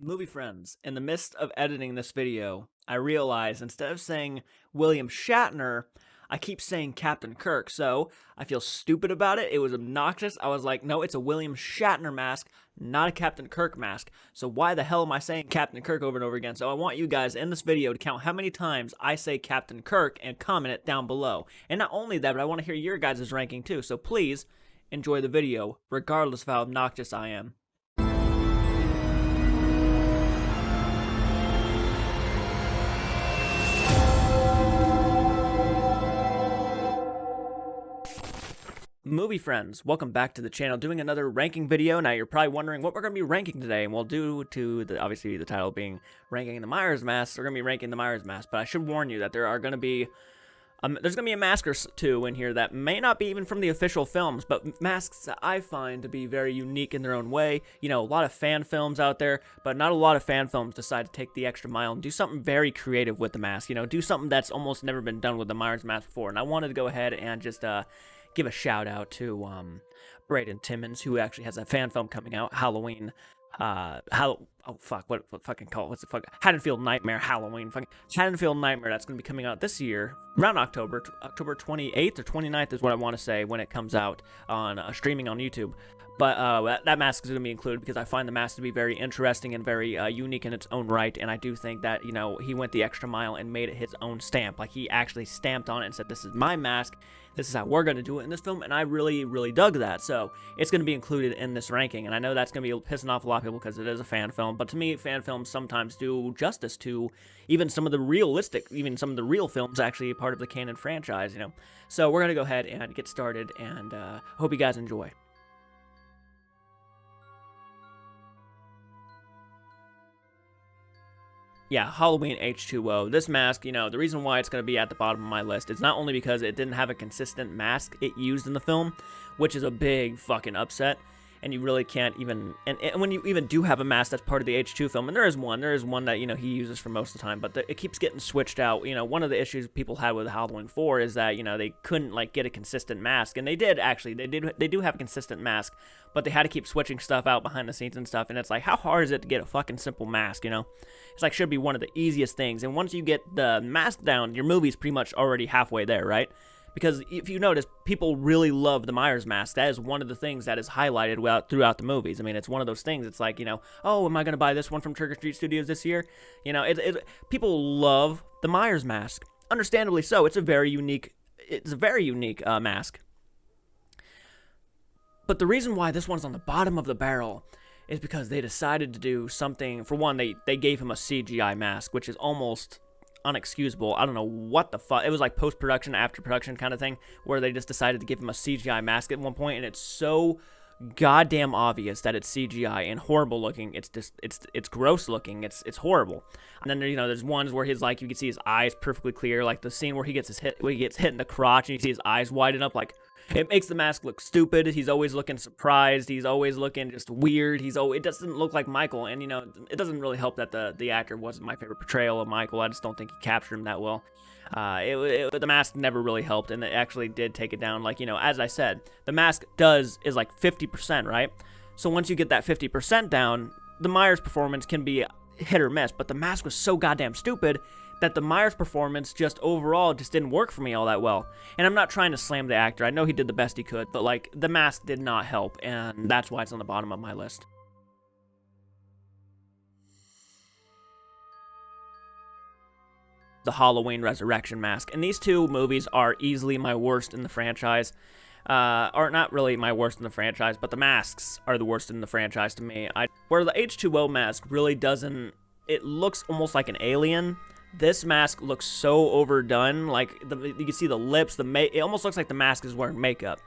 Movie friends, in the midst of editing this video, I realized instead of saying William Shatner, I keep saying Captain Kirk, so I feel stupid about it. It was obnoxious. I was like, no, it's a William Shatner mask, not a Captain Kirk mask. So why the hell am I saying Captain Kirk over and over again? So I want you guys in this video to count how many times I say Captain Kirk and comment it down below. And not only that, but I want to hear your guys' ranking too. So please enjoy the video, regardless of how obnoxious I am. Movie friends, welcome back to the channel, doing another ranking video. Now you're probably wondering what we're going to be ranking today, and we'll do to the, obviously the title being ranking the Myers mask. We're going to be ranking the Myers mask, but I should warn you that there are going to be there's going to be a mask or two in here that may not be even from the official films, but masks that I find to be very unique in their own way. You know, a lot of fan films out there, but not a lot of fan films decide to take the extra mile and do something very creative with the mask. You know, do something that's almost never been done with the Myers mask before. And I wanted to go ahead and just give a shout out to Braden Timmons, who actually has a fan film coming out, Halloween. Haddonfield Nightmare Halloween. Haddonfield Nightmare, that's going to be coming out this year, around October 28th or 29th is what I want to say when it comes out on streaming on YouTube. But that mask is going to be included because I find the mask to be very interesting and very unique in its own right, and I do think that, you know, he went the extra mile and made it his own stamp. Like, he actually stamped on it and said, this is my mask, this is how we're going to do it in this film, and I really, really dug that. So it's going to be included in this ranking, and I know that's going to be pissing off a lot of people because it is a fan film, but to me, fan films sometimes do justice to even some of the real films actually part of the canon franchise, you know. So we're going to go ahead and get started, and hope you guys enjoy. Yeah, Halloween H2O. This mask, you know, the reason why it's going to be at the bottom of my list is not only because it didn't have a consistent mask it used in the film, which is a big fucking upset, and you really can't even, and when you even do have a mask that's part of the H2 film, and there is one that, you know, he uses for most of the time, but it keeps getting switched out. You know, one of the issues people had with Halloween 4 is that, you know, they couldn't, like, get a consistent mask, and they did, actually, they do have a consistent mask, but they had to keep switching stuff out behind the scenes and stuff, and it's like, how hard is it to get a fucking simple mask, you know? It's like, should be one of the easiest things, and once you get the mask down, your movie's pretty much already halfway there, right? Because if you notice, people really love the Myers mask. That is one of the things that is highlighted throughout the movies. I mean, it's one of those things. It's like, you know, oh, am I going to buy this one from Trick or Treat Studios this year? You know, people love the Myers mask. Understandably so. It's a very unique mask. But the reason why this one's on the bottom of the barrel is because they decided to do something. For one, they gave him a CGI mask, which is almost unexcusable. I don't know what the fuck. It was like post-production, after-production kind of thing, where they just decided to give him a CGI mask at one point, and it's so goddamn obvious that it's CGI and horrible looking. It's just, it's gross looking. It's horrible. And then, you know, there's ones where he's like, you can see his eyes perfectly clear, like the scene where he gets hit in the crotch, and you see his eyes widen up, like, it makes the mask look stupid. He's always looking surprised. He's always looking just weird. It doesn't look like Michael, and, you know, it doesn't really help that the actor wasn't my favorite portrayal of Michael. I just don't think he captured him that well. The mask never really helped, and it actually did take it down. Like, you know, as I said, the mask is like 50%, right? So once you get that 50% down, the Myers performance can be hit or miss, but the mask was so goddamn stupid that the Myers performance just overall just didn't work for me all that well. And I'm not trying to slam the actor. I know he did the best he could, but, like, the mask did not help, and that's why it's on the bottom of my list. The Halloween Resurrection mask. And these two movies are easily my worst in the franchise. Or not really my worst in the franchise, but the masks are the worst in the franchise to me. Where the H2O mask really doesn't, it looks almost like an alien. This mask looks so overdone. Like, you can see the lips, it almost looks like the mask is wearing makeup,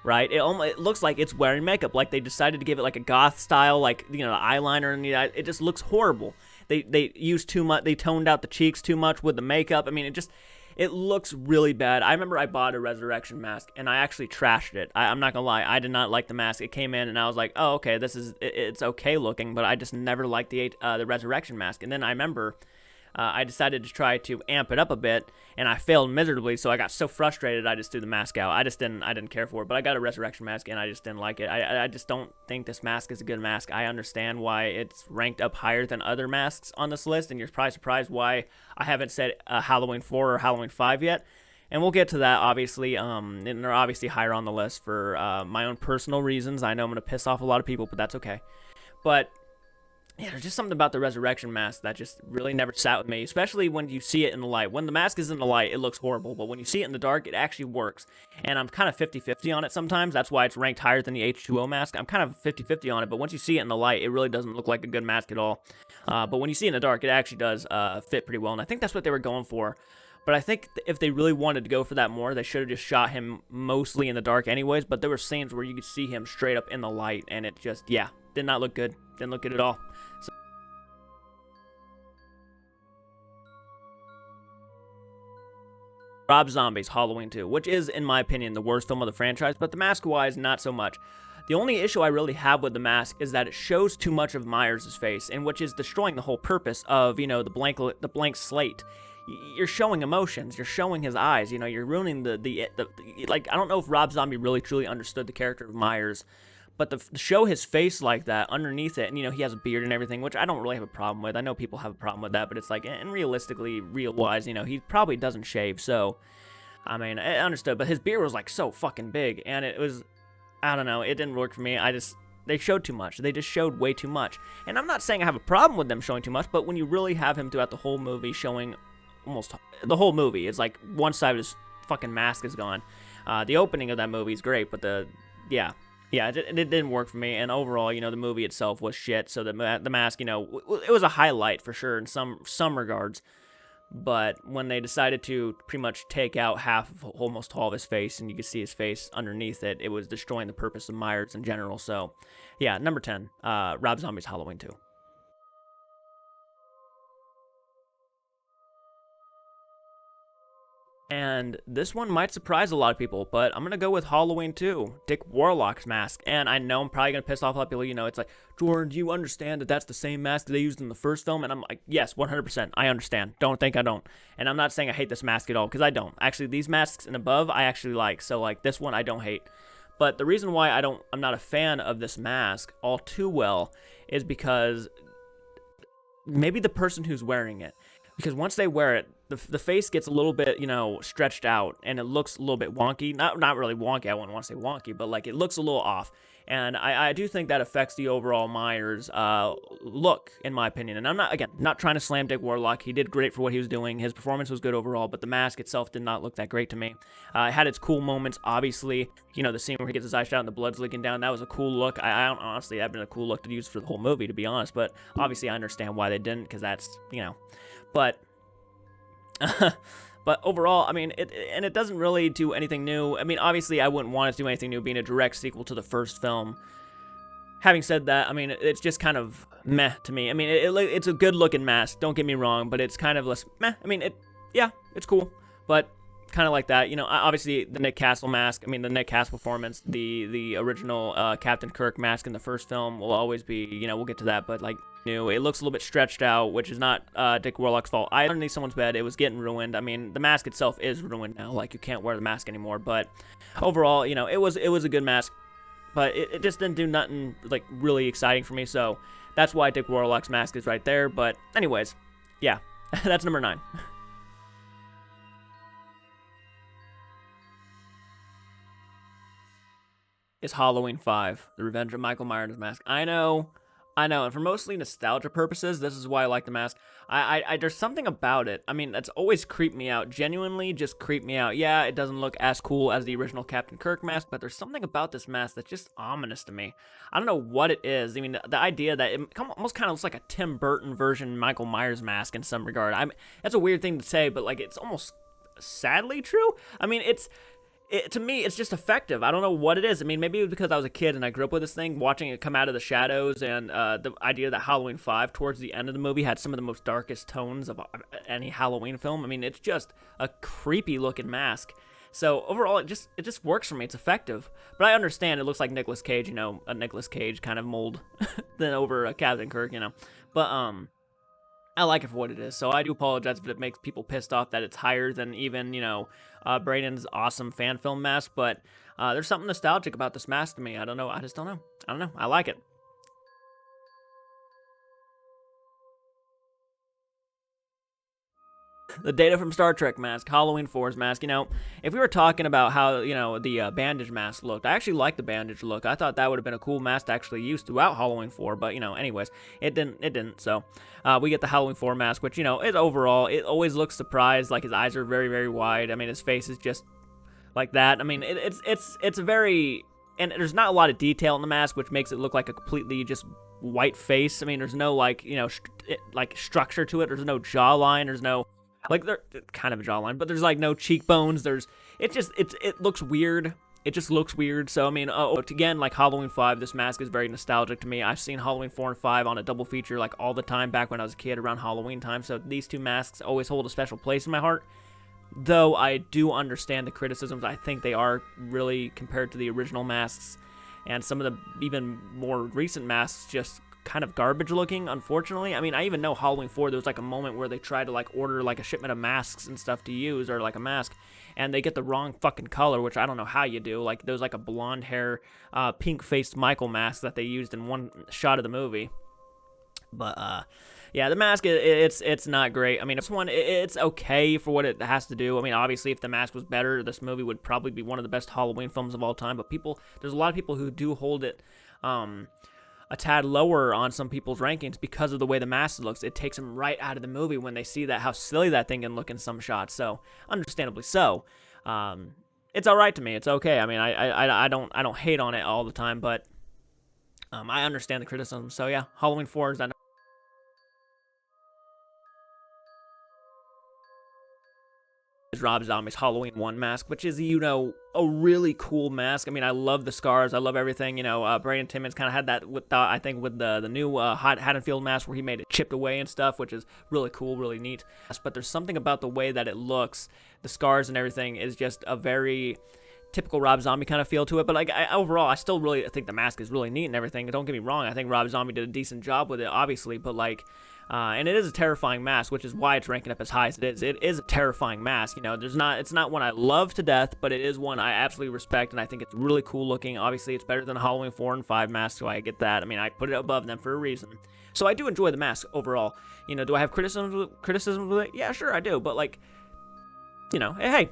right? It looks like it's wearing makeup. Like, they decided to give it like a goth style, like, you know, the eyeliner and the eye. It just looks horrible. They used too much. They toned out the cheeks too much with the makeup. I mean, it looks really bad. I remember I bought a Resurrection mask, and I actually trashed it. I'm not gonna lie, I did not like the mask. It came in, and I was like, oh, okay, it's okay looking, but I just never liked the Resurrection mask. And then I remember I decided to try to amp it up a bit, and I failed miserably. So I got so frustrated, I just threw the mask out. I didn't care for it. But I got a resurrection mask, and I just didn't like it. I just don't think this mask is a good mask. I understand why it's ranked up higher than other masks on this list, and you're probably surprised why I haven't said Halloween 4 or Halloween 5 yet. And we'll get to that, obviously. And they're obviously higher on the list for my own personal reasons. I know I'm going to piss off a lot of people, but that's okay. But yeah, there's just something about the resurrection mask that just really never sat with me, especially when you see it in the light. When the mask is in the light, it looks horrible, but when you see it in the dark, it actually works. And I'm kind of 50-50 on it sometimes. That's why it's ranked higher than the H2O mask. I'm kind of 50-50 on it, but once you see it in the light, it really doesn't look like a good mask at all. But when you see it in the dark, it actually does fit pretty well, and I think that's what they were going for. But I think if they really wanted to go for that more, they should have just shot him mostly in the dark anyways, but there were scenes where you could see him straight up in the light, and it just, yeah, did not look good. Didn't look good at all. So Rob Zombie's Halloween 2, which is, in my opinion, the worst film of the franchise, but the mask-wise, not so much. The only issue I really have with the mask is that it shows too much of Myers' face, and which is destroying the whole purpose of, you know, the blank slate. You're showing emotions, you're showing his eyes, you know, you're ruining the like, I don't know if Rob Zombie really truly understood the character of Myers, but to show his face like that underneath it, and, you know, he has a beard and everything, which I don't really have a problem with. I know people have a problem with that, but it's like, and realistically, real-wise, you know, he probably doesn't shave, so, I mean, I understood, but his beard was, like, so fucking big, and it was, I don't know, it didn't work for me. They showed too much. They just showed way too much. And I'm not saying I have a problem with them showing too much, but when you really have him throughout the whole movie showing almost the whole movie, it's like one side of his fucking mask is gone. The opening of that movie is great, but it didn't work for me. And overall, you know, the movie itself was shit. So the mask, you know, it was a highlight for sure in some regards. But when they decided to pretty much take out half of almost all of his face, and you could see his face underneath it, it was destroying the purpose of Myers in general. So, yeah, number 10, Rob Zombie's Halloween 2. And this one might surprise a lot of people, but I'm going to go with Halloween 2, Dick Warlock's mask. And I know I'm probably going to piss off a lot of people. You know, it's like, Jordan, do you understand that that's the same mask that they used in the first film? And I'm like, yes, 100%. I understand. Don't think I don't. And I'm not saying I hate this mask at all, because I don't. Actually, these masks and above, I actually like. So, like, this one I don't hate. But the reason why I'm not a fan of this mask all too well is because maybe the person who's wearing it. Because once they wear it, the face gets a little bit, you know, stretched out, and it looks a little bit wonky. Not really wonky, I wouldn't want to say wonky, but, like, it looks a little off. And I do think that affects the overall Myers look, in my opinion. And I'm not trying to slam Dick Warlock. He did great for what he was doing. His performance was good overall, but the mask itself did not look that great to me. It had its cool moments, obviously. You know, the scene where he gets his eyes shot and the blood's leaking down, that was a cool look. I don't, honestly, that'd been a cool look to use for the whole movie, to be honest. But obviously, I understand why they didn't, because that's, you know. But but overall, I mean, it doesn't really do anything new. I mean, obviously, I wouldn't want it to do anything new, being a direct sequel to the first film. Having said that, I mean, it's just kind of meh to me. I mean, it's a good-looking mask, don't get me wrong, but it's kind of less meh. I mean, it's cool, but kind of like that. You know, obviously, the Nick Castle mask, I mean, the Nick Castle performance, the original Captain Kirk mask in the first film will always be, you know, we'll get to that, but, like, new. It looks a little bit stretched out, which is not Dick Warlock's fault. Underneath someone's bed, it was getting ruined. I mean, the mask itself is ruined now. Like, you can't wear the mask anymore. But overall, you know, it was a good mask, but it just didn't do nothing, like, really exciting for me. So that's why Dick Warlock's mask is right there. But anyways, yeah, that's number 9. Is Halloween 5, The Revenge of Michael Myers' Mask. I know, and for mostly nostalgia purposes, this is why I like the mask. There's something about it. I mean, that's always creeped me out. Genuinely just creeped me out. Yeah, it doesn't look as cool as the original Captain Kirk mask, but there's something about this mask that's just ominous to me. I don't know what it is. I mean, the idea that it almost kind of looks like a Tim Burton version Michael Myers mask in some regard. That's a weird thing to say, but, like, it's almost sadly true. I mean, to me, it's just effective. I don't know what it is. I mean, maybe it was because I was a kid and I grew up with this thing, watching it come out of the shadows, and the idea that Halloween 5, towards the end of the movie, had some of the most darkest tones of any Halloween film. I mean, it's just a creepy-looking mask. So, overall, it just works for me. It's effective. But I understand it looks like Nicolas Cage, you know, a Nicolas Cage kind of mold than over Captain Kirk, you know. But, I like it for what it is. So I do apologize if it makes people pissed off that it's higher than even, Braden's awesome fan film mask, but there's something nostalgic about this mask to me. I don't know. I just don't know. I don't know. I like it. The Data from Star Trek mask, Halloween 4's mask. If we were talking about how, the bandage mask looked, I actually like the bandage look. I thought that would have been a cool mask to actually use throughout Halloween 4, but, anyways, it didn't. So, we get the Halloween 4 mask, which, it overall, it always looks surprised. Like, his eyes are very, very wide. I mean, his face is just like that. I mean, it's very, and there's not a lot of detail in the mask, which makes it look like a completely just white face. I mean, there's no, like, like, structure to it. There's no jawline. There's no, like, they're kind of a jawline, but there's like no cheekbones. It looks weird. It just looks weird. So I mean, again, like Halloween 5, this mask is very nostalgic to me. I've seen Halloween 4 and 5 on a double feature like all the time back when I was a kid around Halloween time. So these two masks always hold a special place in my heart. Though I do understand the criticisms. I think they are really, compared to the original masks and some of the even more recent masks, just kind of garbage looking, unfortunately. I mean, I even know Halloween 4, there was like a moment where they tried to like order like a shipment of masks and stuff to use, or like a mask, and they get the wrong fucking color, which I don't know how you do. Like, there was like a blonde hair, pink-faced Michael mask that they used in one shot of the movie. But, yeah, the mask, it's not great. I mean, this one, it's okay for what it has to do. I mean, obviously, if the mask was better, this movie would probably be one of the best Halloween films of all time. But there's a lot of people who do hold it, a tad lower on some people's rankings because of the way the mask looks. It takes them right out of the movie when they see that, how silly that thing can look in some shots. So, understandably so. It's all right to me. It's okay. I mean, I don't hate on it all the time, but I understand the criticism. So yeah, Halloween 4 is that. Rob Zombie's Halloween 1 mask, which is, a really cool mask. I mean, I love the scars. I love everything. Brandon Timmons kind of had that with, I think, with the new Haddonfield mask where he made it chipped away and stuff, which is really cool, really neat. But there's something about the way that it looks, the scars and everything, is just a very typical Rob Zombie kind of feel to it. But like, overall, I still really think the mask is really neat and everything. Don't get me wrong. I think Rob Zombie did a decent job with it, obviously, but like, and it is a terrifying mask, which is why it's ranking up as high as it is. It is a terrifying mask. It's not one I love to death, but it is one I absolutely respect, and I think it's really cool looking. Obviously, it's better than the Halloween 4 and 5 mask, so I get that. I mean, I put it above them for a reason. So I do enjoy the mask overall. Do I have criticisms with it? Yeah, sure, I do. But like, hey,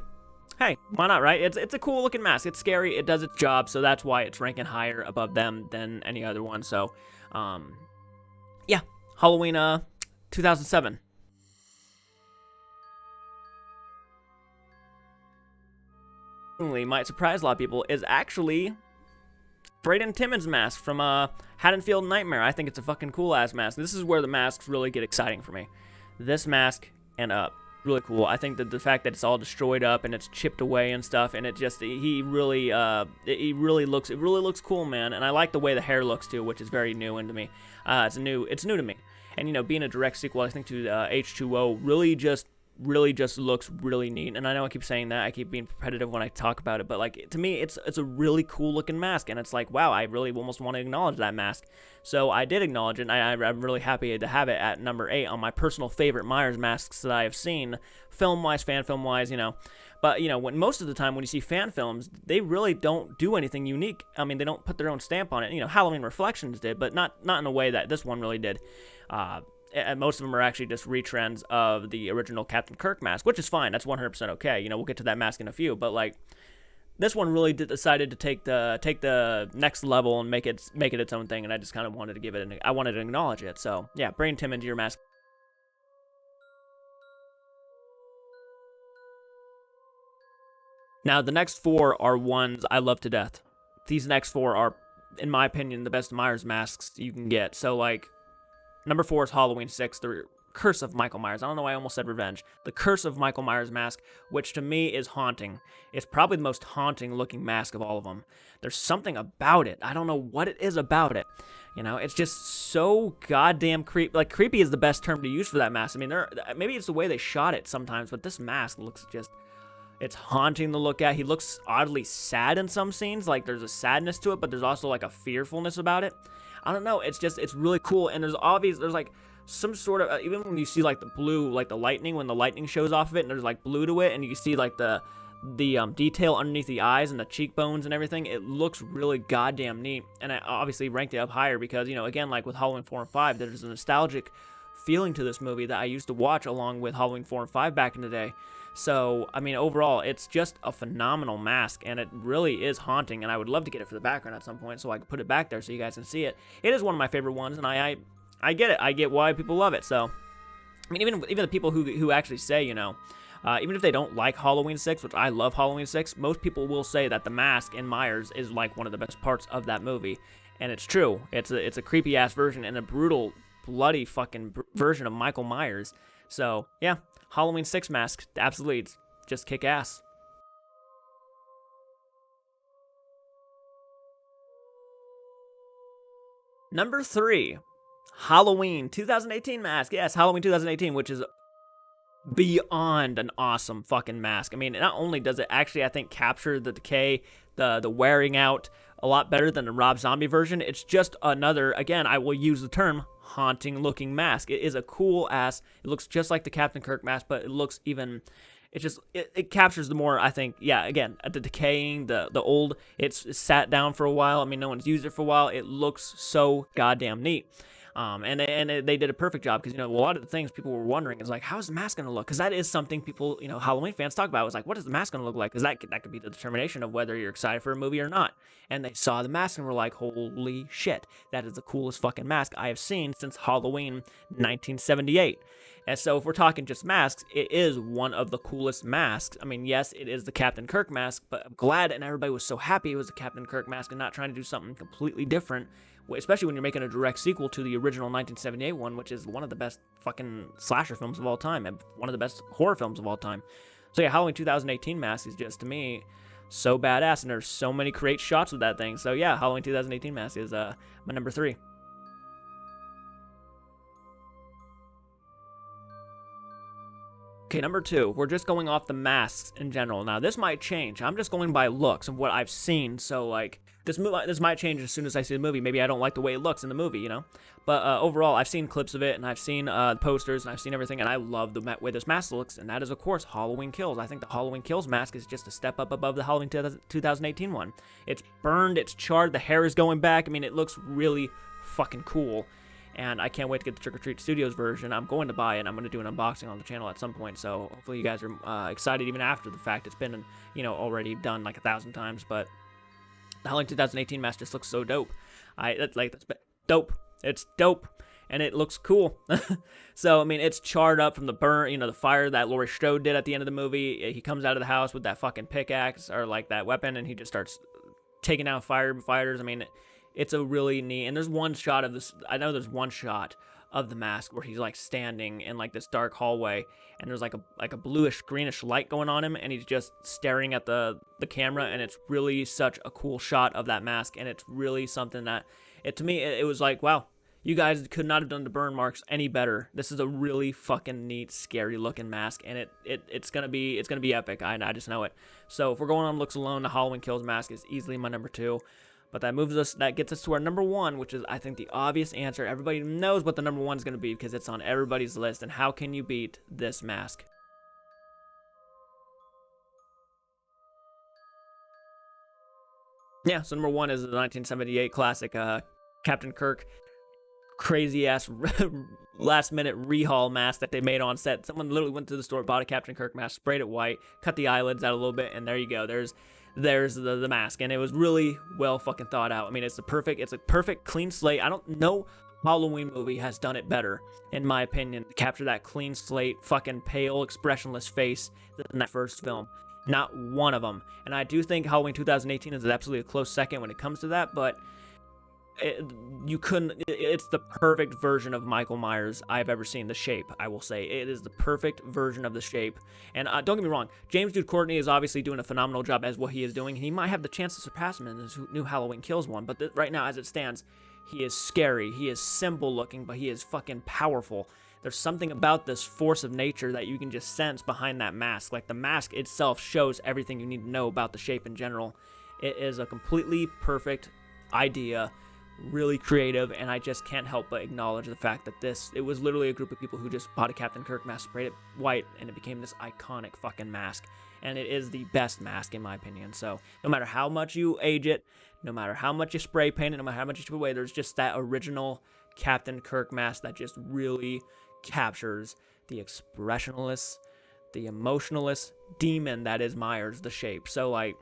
why not, right? It's a cool looking mask. It's scary. It does its job, so that's why it's ranking higher above them than any other one. So, yeah. Halloween 2007. Might surprise a lot of people, is actually Braden Timmons' mask from Haddonfield Nightmare. I think it's a fucking cool ass mask. This is where the masks really get exciting for me. This mask and really cool. I think that the fact that it's all destroyed up and it's chipped away and stuff, and it really looks cool, man. And I like the way the hair looks too, which is very new into me. It's new to me. And being a direct sequel, I think, to H2O really just looks really neat. And I know I keep saying that, I keep being repetitive when I talk about it, but like, to me, it's a really cool looking mask, and it's like, wow, I really almost want to acknowledge that mask. So I did acknowledge it, and I'm really happy to have it at number 8 on my personal favorite Myers masks that I have seen, film-wise, fan film-wise, But, when most of the time when you see fan films, they really don't do anything unique. I mean, they don't put their own stamp on it. Halloween Reflections did, but not in a way that this one really did. And most of them are actually just retrends of the original Captain Kirk mask, which is fine. That's 100% okay. We'll get to that mask in a few, but like, this one really decided to take the next level and make it its own thing, and I just kind of wanted to give it I wanted to acknowledge it. So yeah, bring Tim into your mask. Now the next 4 are ones I love to death. These next 4 are, in my opinion, the best Myers masks you can get. So like, number 4 is Halloween 6, the Curse of Michael Myers. I don't know why I almost said Revenge. The Curse of Michael Myers mask, which to me is haunting. It's probably the most haunting looking mask of all of them. There's something about it. I don't know what it is about it. It's just so goddamn creepy. Like, creepy is the best term to use for that mask. I mean, maybe it's the way they shot it sometimes, but this mask looks just... It's haunting to look at. He looks oddly sad in some scenes. Like, there's a sadness to it, but there's also like a fearfulness about it. I don't know. It's really cool. And there's like some sort of even when you see like the blue, like the lightning, when the lightning shows off of it and there's like blue to it, and you can see like the detail underneath the eyes and the cheekbones and everything, it looks really goddamn neat. And I obviously ranked it up higher because, you know, again, like with Halloween 4 and 5, there's a nostalgic feeling to this movie that I used to watch along with Halloween 4 and 5 back in the day. So, I mean, overall, it's just a phenomenal mask, and it really is haunting, and I would love to get it for the background at some point so I can put it back there so you guys can see it. It is one of my favorite ones, and I get it. I get why people love it. So, I mean, even the people who actually say, you know, even if they don't like Halloween 6, which I love Halloween 6, most people will say that the mask in Myers is like one of the best parts of that movie. And it's true. It's a creepy-ass version and a brutal, bloody fucking version of Michael Myers. So, yeah, Halloween 6 mask, absolutely, it's just kick-ass. Number 3, Halloween 2018 mask. Yes, Halloween 2018, which is beyond an awesome fucking mask. I mean, not only does it actually, I think, capture the decay, the wearing out a lot better than the Rob Zombie version, it's just another, again, I will use the term, haunting looking mask. It is a cool ass, it looks just like the Captain Kirk mask, but it looks even, it captures the more, I think, yeah, again, the decaying, the old, it's sat down for a while, I mean, no one's used it for a while, it looks so goddamn neat. And they did a perfect job because, you know, a lot of the things people were wondering is like, how is the mask going to look? Because that is something people, you know, Halloween fans talk about. It was like, what is the mask going to look like? Because that could be the determination of whether you're excited for a movie or not. And they saw the mask and were like, holy shit, that is the coolest fucking mask I have seen since Halloween 1978. And so if we're talking just masks, it is one of the coolest masks. I mean, yes, it is the Captain Kirk mask, but I'm glad and everybody was so happy it was the Captain Kirk mask and not trying to do something completely different, especially when you're making a direct sequel to the original 1978 one, which is one of the best fucking slasher films of all time and one of the best horror films of all time. So yeah, Halloween 2018 mask is just, to me, so badass, and there's so many great shots with that thing. So yeah, Halloween 2018 mask is my number 3. Okay, number 2, we're just going off the masks in general. Now, this might change. I'm just going by looks and what I've seen. So, like, this might change as soon as I see the movie. Maybe I don't like the way it looks in the movie, you know? But overall, I've seen clips of it, and I've seen the posters, and I've seen everything, and I love the way this mask looks, and that is, of course, Halloween Kills. I think the Halloween Kills mask is just a step up above the Halloween 2018 one. It's burned, it's charred, the hair is going back. I mean, it looks really fucking cool. And I can't wait to get the Trick or Treat Studios version. I'm going to buy it. I'm going to do an unboxing on the channel at some point. So hopefully you guys are excited even after the fact. It's been, you know, already done like 1,000 times. But the Halloween 2018 mask just looks so dope. That's dope. It's dope. And it looks cool. So, I mean, it's charred up from the burn, you know, the fire that Laurie Strode did at the end of the movie. He comes out of the house with that fucking pickaxe or like that weapon, and he just starts taking out firefighters. I mean, it's a really neat, and there's one shot of this, I know there's one shot of the mask where he's like standing in like this dark hallway, and there's like a bluish greenish light going on him, and he's just staring at the camera, and it's really such a cool shot of that mask, and it's really something that, to me, it was like, wow, you guys could not have done the burn marks any better. This is a really fucking neat, scary looking mask, and it's gonna be epic. I just know it. So if we're going on looks alone, the Halloween Kills mask is easily my number 2. But that gets us to our number 1, which is, I think, the obvious answer. Everybody knows what the number 1 is going to be because it's on everybody's list. And how can you beat this mask? Yeah, so number 1 is the 1978 classic Captain Kirk crazy ass last minute rehaul mask that they made on set. Someone literally went to the store, bought a Captain Kirk mask, sprayed it white, cut the eyelids out a little bit, and there you go. There's the mask, and it was really well fucking thought out. I mean, it's a perfect clean slate. I don't know Halloween movie has done it better, in my opinion, to capture that clean slate, fucking pale, expressionless face than that first film. Not one of them. And I do think Halloween 2018 is absolutely a close second when it comes to that, but it's the perfect version of Michael Myers I've ever seen. The Shape, I will say, it is the perfect version of The Shape. And don't get me wrong, James Jude Courtney is obviously doing a phenomenal job as what he is doing. He might have the chance to surpass him in this new Halloween Kills one, but right now, as it stands, he is scary, he is simple looking, but he is fucking powerful. There's something about this force of nature that you can just sense behind that mask. Like, the mask itself shows everything you need to know about The Shape in general. It is a completely perfect idea really creative, and I just can't help but acknowledge the fact that it was literally a group of people who just bought a Captain Kirk mask, sprayed it white, and it became this iconic fucking mask. And it is the best mask in my opinion. So no matter how much you age it, no matter how much you spray paint it, no matter how much you chip away, there's just that original Captain Kirk mask that just really captures the expressionless, the emotionless demon that is Myers the Shape. So like,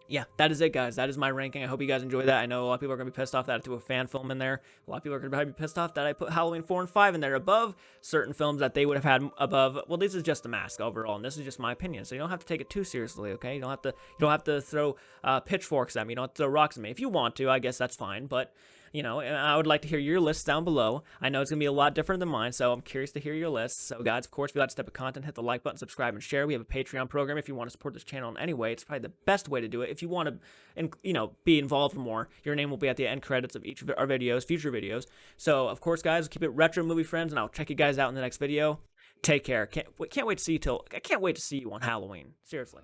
yeah, that is it, guys. That is my ranking. I hope you guys enjoy that. I know a lot of people are going to be pissed off that I threw a fan film in there. A lot of people are going to be pissed off that I put Halloween 4 and 5 in there above certain films that they would have had above. Well, this is just a mask overall, and this is just my opinion. So you don't have to take it too seriously, okay? You don't have to throw pitchforks at me. You don't have to throw rocks at me. If you want to, I guess that's fine. But I would like to hear your lists down below. I know it's going to be a lot different than mine, so I'm curious to hear your lists. So, guys, of course, if you like this type of content, hit the like button, subscribe, and share. We have a Patreon program if you want to support this channel in any way. It's probably the best way to do it. If you want to, be involved more, your name will be at the end credits of each of our videos, future videos. So, of course, guys, keep it retro movie friends, and I'll check you guys out in the next video. Take care. Can't wait to see you on Halloween. Seriously.